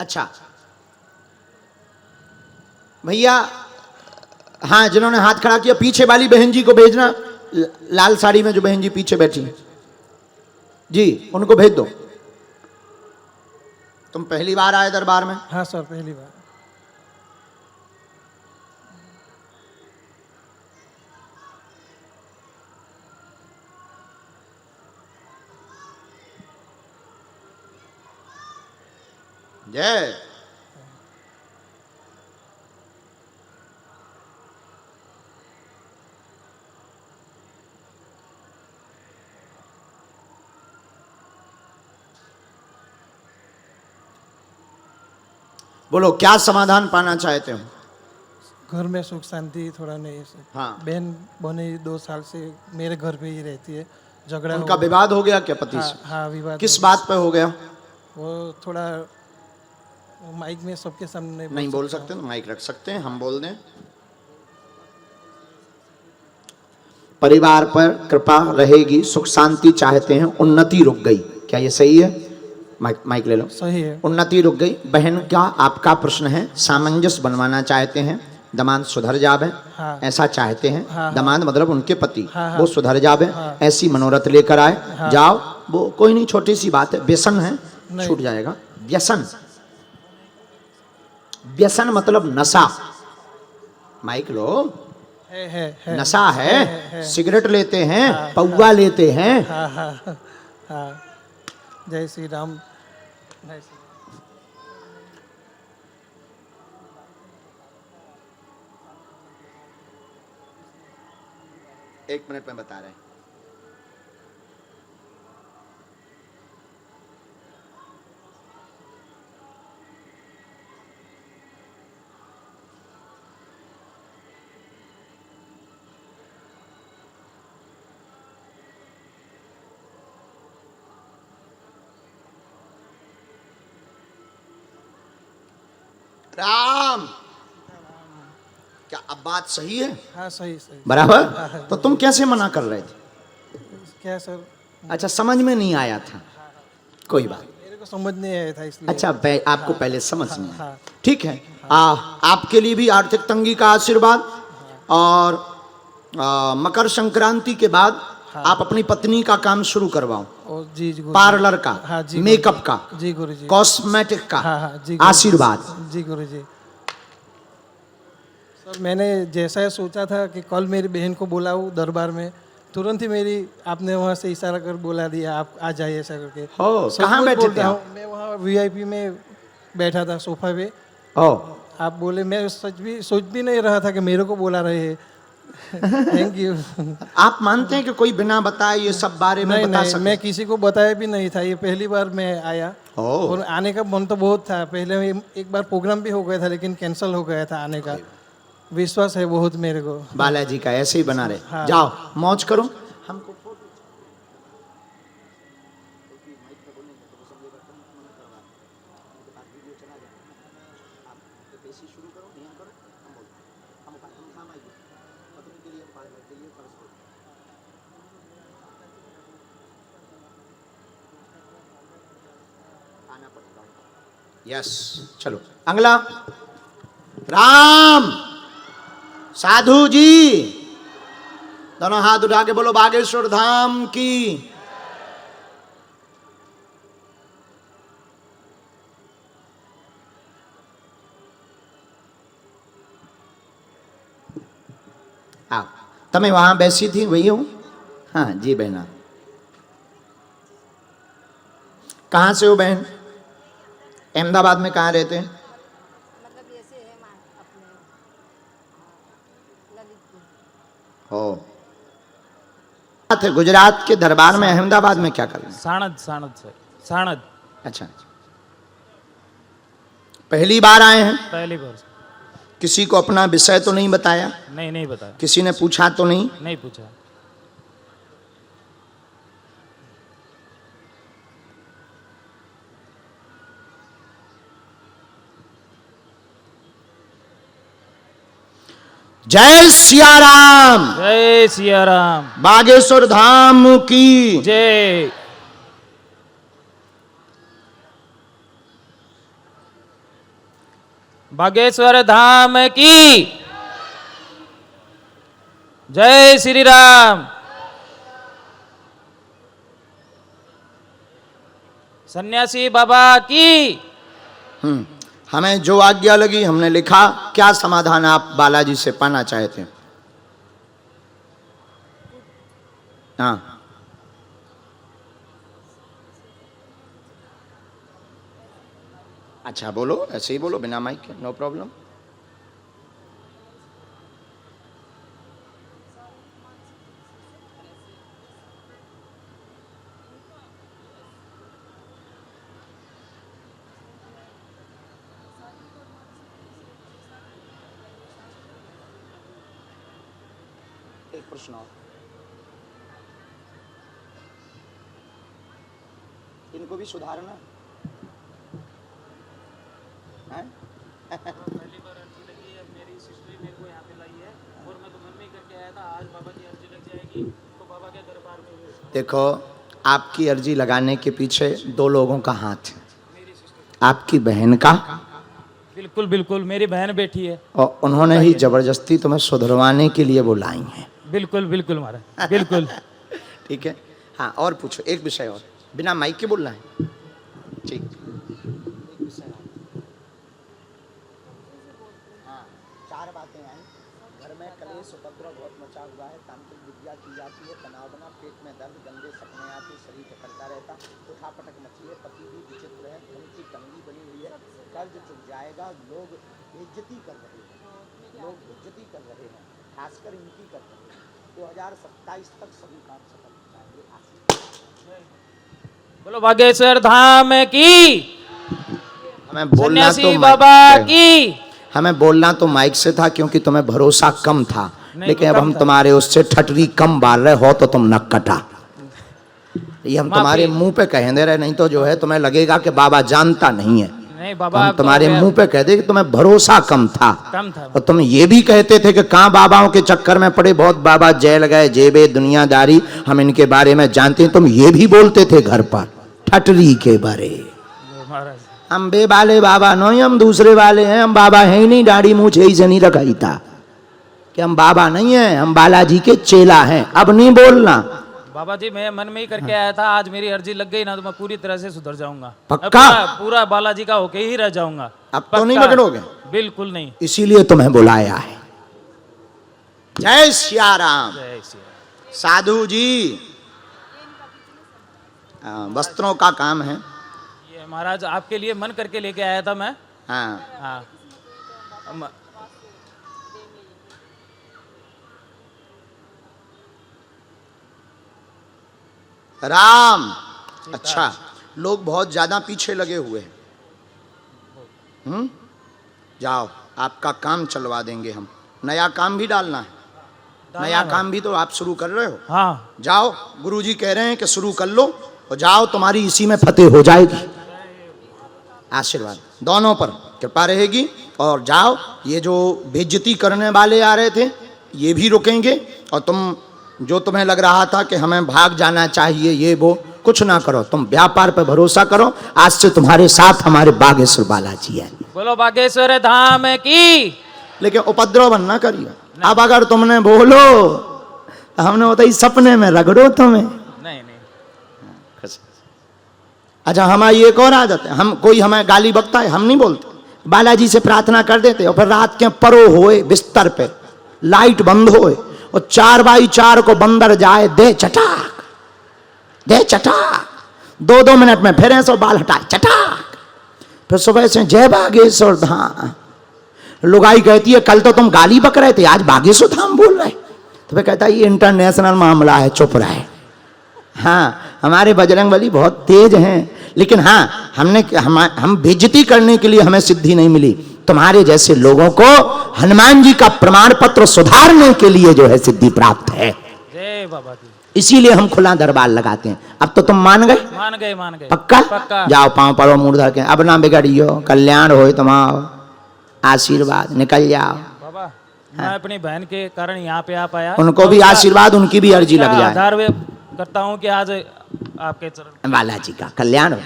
अच्छा भैया, हाँ जिन्होंने हाथ खड़ा किया पीछे वाली बहन जी को भेजना, लाल साड़ी में जो बहन जी पीछे बैठी जी, उनको भेज दो। तुम पहली बार आए दरबार में? हाँ सर, पहली बार। जय। बोलो क्या समाधान पाना चाहते हो? घर में सुख शांति थोड़ा नहीं सर। हाँ। बहन बने 2 साल से मेरे घर पे ही रहती है, झगड़ा उनका विवाद हो गया क्या पति से? हाँ विवाद। किस बात पे हो गया? वो थोड़ा माइक में सबके सामने नहीं बोल सकते ना, माइक रख सकते हैं, हम बोल दें। परिवार पर कृपा रहेगी, सुख शांति चाहते हैं, उन्नति रुक गई, क्या ये सही है? माइक ले लो। सही है। उन्नति रुक गई। बहन का आपका प्रश्न है, सामंजस्य बनवाना चाहते हैं, दामाद सुधर जावे। हाँ। ऐसा चाहते हैं। हाँ। दामाद मतलब उनके पति। हाँ। वो सुधर जावे। हाँ। ऐसी मनोरथ लेकर आए। हाँ। जाओ, वो कोई नहीं, छोटी सी बात है, व्यसन है, छूट जाएगा। व्यसन, व्यसन मतलब नशा। माइक लो। है। नशा है। सिगरेट लेते हैं। हाँ। पौवा लेते हैं। हाँ हाँ हाँ। जय श्री राम। जय श्री राम। एक मिनट में बता रहे हैं। राम, क्या अब बात सही है? हाँ सही सही बराबर। हाँ, तो तुम कैसे मना कर रहे थे? क्या सर? अच्छा, समझ में नहीं आया था, कोई बात। मेरे को समझ नहीं आया था इसलिए। अच्छा, आपको पहले समझ नहीं आया। हाँ। ठीक है। आपके लिए भी आर्थिक तंगी का आशीर्वाद, और मकर संक्रांति के बाद आप अपनी पत्नी का काम शुरू करवाओ। जी पार्लर का। हाँ जी। मेकअप का। जी गुरु जी। कॉस्मेटिक का। हाँ जी। आशीर्वाद। जी गुरु जी। सर मैंने जैसा सोचा था कि कल मेरी बहन को बुलाऊं दरबार में, तुरंत ही मेरी आपने वहाँ से इशारा कर बुला दिया, आप आ जाइए ऐसा करके। हो, कहाँ बैठे थे आप? मैं वहाँ वीआईपी में बैठा था सोफा पे। आप बोले, मैं सोच भी नहीं रहा था कि मेरे को बुला रहे हैं। Thank you. आप मानते हैं कि कोई बिना बताए ये सब बारे में बता सके? मैं किसी को बताया भी नहीं था, ये पहली बार मैं आया। और आने का मन तो बहुत था, पहले एक बार प्रोग्राम भी हो गया था लेकिन कैंसिल हो गया था आने का। विश्वास है बहुत मेरे को बालाजी का, ऐसे ही बना रहे। हाँ। जाओ मौज करो। हमको यस, चलो अगला। राम, साधु जी, दोनों हाथ उठा के बोलो बागेश्वर धाम की। आओ, तमें वहां बैसी थी, वही हूं। हाँ जी बहना। कहां से हो बहन? अहमदाबाद में कहाँ रहते हैं? मतलब ऐसे है अपने ललितपुर। हो, गुजरात के दरबार में अहमदाबाद में क्या कर रहे हैं? साणद सर, साणद। अच्छा, पहली बार आए हैं? पहली बार। किसी को अपना विषय तो नहीं बताया? नहीं बताया। किसी ने पूछा तो नहीं? नहीं पूछा। जय सिया राम। जय सिया राम। बागेश्वर धाम की जय। बागेश्वर धाम की जय श्री राम। सन्यासी बाबा की। हमें जो आज्ञा लगी हमने लिखा। क्या समाधान आप बालाजी से पाना चाहते हैं? हाँ, अच्छा बोलो, ऐसे ही बोलो बिना माइक के, नो प्रॉब्लम। एक प्रश्न और, इनको भी सुधारना है? पहली बार अर्जी लगी है, मेरी सिस्टर मेरे को यहाँ पे लाई है और मैं तो मन में ही करके आया था आज बाबा की अर्जी लग जाएगी तो बाबा के दरबार में। देखो, आपकी अर्जी लगाने के पीछे दो लोगों का हाथ है। आपकी बहन का, बिल्कुल बिल्कुल मेरी बहन बैठी है और उन्होंने ही जबरदस्ती तुम्हें सुधरवाने के लिए बुलाई हैं। बिल्कुल बिल्कुल महाराज बिल्कुल। ठीक है, हाँ और पूछो, एक विषय और, बिना माइक के बोलना है। ठीक, हाँ, चार बातें आई। घर में कलेश उपद्रव बहुत मचा हुआ है, तांत्रिक विद्या की जाती है, तनाव बना, पेट में दर्द, गंदे सपने आते, शरीर करता रहता, उठापटक मची है, पति भी विचित्र है, धन की तंगी बनी हुई है, कर्ज चुक जाएगा, लोग बेइज्जती कर रहे हैं, खासकर इनकी कर रहे हैं। 2027 तक सभी काम सफल हो जाएंगे। बोलो बागेश्वर धाम की। हमें बोलना सन्यासी तो बाबा माइक की। हमें बोलना तो माइक से था क्योंकि तुम्हें भरोसा कम था, लेकिन अब कम हम था। तुम्हारे उससे ठटरी कम बाल रहे हो तो तुम नक कटा। ये हम तुम्हारे मुंह पे कह दे रहे, नहीं तो जो है तुम्हें लगेगा कि बाबा जानता नहीं है। नहीं बाबा, हम आप तो तुम्हारे अगर- मुंह पे कह दे कि तुम्हें भरोसा कम था। कम था। और तुम ये भी कहते थे कि कहाँ बाबाओं के चक्कर में पड़े, बहुत बाबा जेल गए, जेबे दुनियादारी, हम इनके बारे में जानते हैं। तुम ये भी बोलते थे घर पर ठटरी के बारे। महाराज हम बे वाले बाबा नहीं, हम दूसरे वाले हैं, हम बाबा है ही नहीं, दाढ़ी मूछ ही से नहीं रखाई था कि हम बाबा नहीं है, हम बालाजी के चेला हैं। अब नहीं बोलना। बाबा जी, मैं मन में ही करके आया था आज मेरी अर्जी लग गई ना तो मैं पूरी तरह से सुधर जाऊंगा। पक्का? पूरा बालाजी का होके ही रह जाऊंगा। अब तो नहीं पक्का। पकड़ोगे? बिल्कुल नहीं। इसीलिए तुम्हें बुलाया है। जय सिया राम। जय श्री राम। साधु जी, वस्त्रों का काम है। ये महाराज आपके लिए मन करके लेके आया था मैं। हाँ, हाँ राम। अच्छा, लोग बहुत ज्यादा पीछे लगे हुए हैं। जाओ, आपका काम चलवा देंगे हम। नया काम भी डालना है, नया काम भी तो आप शुरू कर रहे हो। हाँ जाओ, गुरुजी कह रहे हैं कि शुरू कर लो और जाओ, तुम्हारी इसी में फतेह हो जाएगी। आशीर्वाद दोनों पर कृपा रहेगी। और जाओ, ये जो बेइज्जती करने वाले आ रहे थे ये भी रुकेंगे, और तुम जो तुम्हें लग रहा था कि हमें भाग जाना चाहिए, ये वो कुछ ना करो, तुम व्यापार पर भरोसा करो। आज से तुम्हारे साथ हमारे बागेश्वर बालाजी है। बोलो बागेश्वर धाम की। लेकिन उपद्रव बनना करिए। अब अगर तुमने बोलो तो हमने होता ही सपने में रगड़ो तुम्हें। नहीं नहीं। अच्छा, हमारी एक और आदत है, हम कोई हमें गाली बकता है हम नहीं बोलते, बालाजी से प्रार्थना कर देते। और फिर रात के परो होए बिस्तर पे, लाइट बंद होए और 4x4 को बंदर जाए, दे चटाक दे चटाक, 2-2 मिनट में फिर ऐसा बाल हटाए चटाक। फिर सुबह से जय बागेश्वर धाम। लुगाई कहती है कल तो तुम गाली बक रहे थे, आज बागेश्वर धाम बोल रहे। तो फिर कहता है ये इंटरनेशनल मामला है, चुप रहे। हाँ, हमारे बजरंगबली बहुत तेज हैं, लेकिन हाँ हम बेइज्जती करने के लिए हमें सिद्धि नहीं मिली। तुम्हारे जैसे लोगों को हनुमान जी का प्रमाण पत्र सुधारने के लिए जो है सिद्धि प्राप्त है। जय बाबा की। इसीलिए हम खुला दरबार लगाते हैं। अब तो तुम मान गए? मान गए मान गए। पक्का? पक्का। जाओ, पांव पड़ो, मुंह धर के। अब ना बिगड़ियो, कल्याण हो तुम्हारा, आशीर्वाद, निकल जाओ। बाबा, मैं अपनी बहन के कारण यहाँ पे आ पाया। उनको भी आशीर्वाद, उनकी भी अर्जी लग जाए। आधार करता हूँ कि आज आपके चरण बालाजी का कल्याण हो।